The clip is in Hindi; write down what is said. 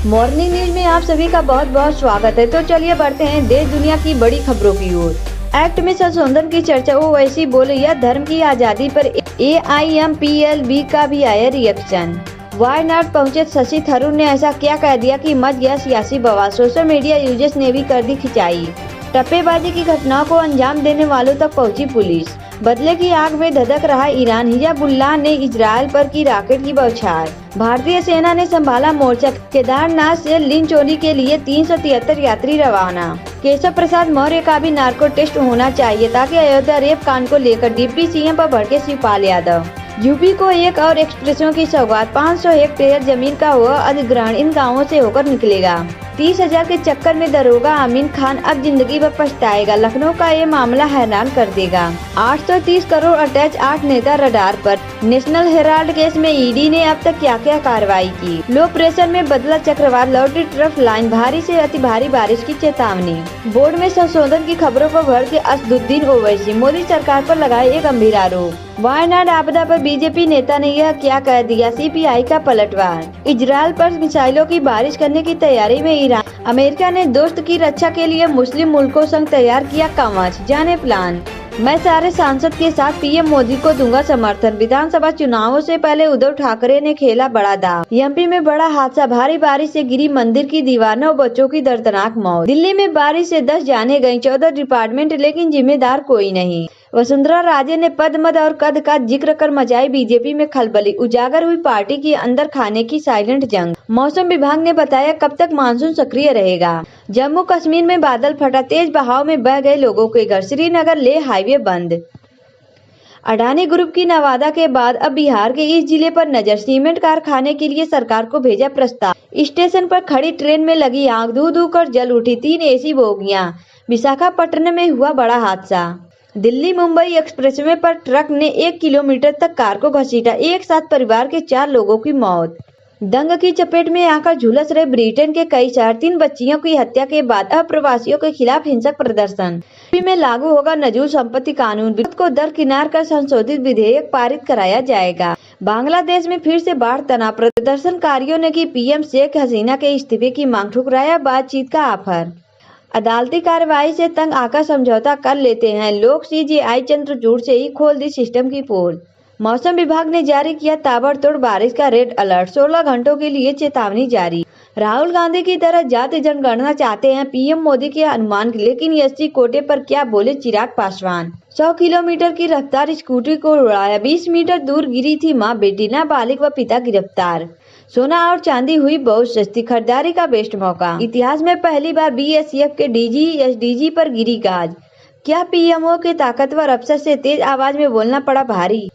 मॉर्निंग न्यूज में आप सभी का बहुत बहुत स्वागत है। तो चलिए बढ़ते हैं देश दुनिया की बड़ी खबरों की ओर। एक्ट में संशोधन की चर्चा ओवैसी बोले, यह धर्म की आजादी पर AIMPLB का भी आया रिएक्शन। वायनाड पहुंचे शशि थरूर ने ऐसा क्या कह दिया कि मच गया सियासी बवाल। सोशल मीडिया यूजर्स ने भी कर दी खिंचाई। टप्पेबाजी की घटनाओं को अंजाम देने वालों तक पहुंची पुलिस। बदले की आग में धधक रहा ईरान। हिजबुल्लाह ने इजरायल पर की रॉकेट की बौछार। भारतीय सेना ने संभाला मोर्चा। केदारनाथ से लिंचोली के लिए 373 यात्री रवाना। केशव प्रसाद मौर्य का भी नार्को टेस्ट होना चाहिए ताकि अयोध्या रेप कांड को लेकर डिप्टी CM पर भड़के शिवपाल यादव। यूपी को एक और एक्सप्रेसों की सौगात। 500 हेक्टेयर जमीन का हुआ अधिग्रहण इन गांवों से होकर निकलेगा। 30,000 के चक्कर में दरोगा आमीन खान अब जिंदगी भर पछताएगा। लखनऊ का ये मामला हैरान कर देगा। 830 करोड़ अटैच 8 नेता रडार पर। नेशनल हेराल्ड केस में ED ने अब तक क्या क्या कार्रवाई की। लो प्रेशर में बदला चक्रवात, लौटी ट्रफ लाइन, भारी से अति भारी बारिश की चेतावनी। बोर्ड में संशोधन की खबरों पर भड़के असदुद्दीन ओवैसी। मोदी सरकार पर लगाए एक गंभीर आरोप। वायनाड आपदा पर बीजेपी नेता ने यह क्या कह दिया। CPI का पलटवार। इजरायल पर मिसाइलों की बारिश करने की तैयारी में ईरान। अमेरिका ने दोस्त की रक्षा के लिए मुस्लिम मुल्कों संग तैयार किया कवच। जाने प्लान। मैं सारे सांसद के साथ PM मोदी को दूंगा समर्थन। विधानसभा चुनावों से पहले उद्धव ठाकरे ने खेला बड़ा दांव। MP में बड़ा हादसा, भारी बारिश से गिरी मंदिर की दीवार, 9 बच्चों की दर्दनाक मौत। दिल्ली में बारिश से 10 जाने गईं, 14 डिपार्टमेंट, लेकिन जिम्मेदार कोई नहीं। वसुंधरा राजे ने पद मद और कद का जिक्र कर मचाई बीजेपी में खलबली। उजागर हुई पार्टी की अंदर खाने की साइलेंट जंग। मौसम विभाग ने बताया कब तक मानसून सक्रिय रहेगा। जम्मू कश्मीर में बादल फटा, तेज बहाव में बह गए लोगों के घर। श्रीनगर लेह हाईवे बंद। अडानी ग्रुप की नवादा के बाद अब बिहार के इस जिले पर नजर। सीमेंट कारखाने के लिए सरकार को भेजा प्रस्ताव। स्टेशन पर खड़ी ट्रेन में लगी आग, धू धू कर जल उठी 3 AC बोगियां। विशाखापट्टनम में हुआ बड़ा हादसा। दिल्ली मुंबई एक्सप्रेसवे पर ट्रक ने 1 किलोमीटर तक कार को घसीटा। एक साथ परिवार के 4 लोगों की मौत। दंग की चपेट में आकर झुलस रहे ब्रिटेन के कई शहर। 3 बच्चियों की हत्या के बाद अब प्रवासियों के खिलाफ हिंसक प्रदर्शन। यूपी में लागू होगा नजूल संपत्ति कानून। विरोध को दरकिनार कर संशोधित विधेयक पारित कराया जाएगा। बांग्लादेश में फिर से बाढ़ तनाव। प्रदर्शनकारियों ने की PM शेख हसीना के इस्तीफे की मांग, ठुकराया बातचीत का ऑफर। अदालती कार्रवाई से तंग आकर समझौता कर लेते हैं लोग। CJI चंद्रचूड़ से ही खोल दी सिस्टम की पोल। मौसम विभाग ने जारी किया ताबड़तोड़ बारिश का रेड अलर्ट। 16 घंटों के लिए चेतावनी जारी। राहुल गांधी की तरह जाति जनगणना चाहते हैं PM मोदी के अनुमान, लेकिन SC कोटे पर क्या बोले चिराग पासवान। 100 किलोमीटर की रफ्तार स्कूटी को उड़ाया, 20 मीटर दूर गिरी थी मां बेटी। नाबालिग व पिता गिरफ्तार। सोना और चांदी हुई बहुत सस्ती, खरीदारी का बेस्ट मौका। इतिहास में पहली बार BSF के DG SDG पर गिरी गाज। क्या PMO के ताकतवर अफसर से तेज आवाज में बोलना पड़ा भारी।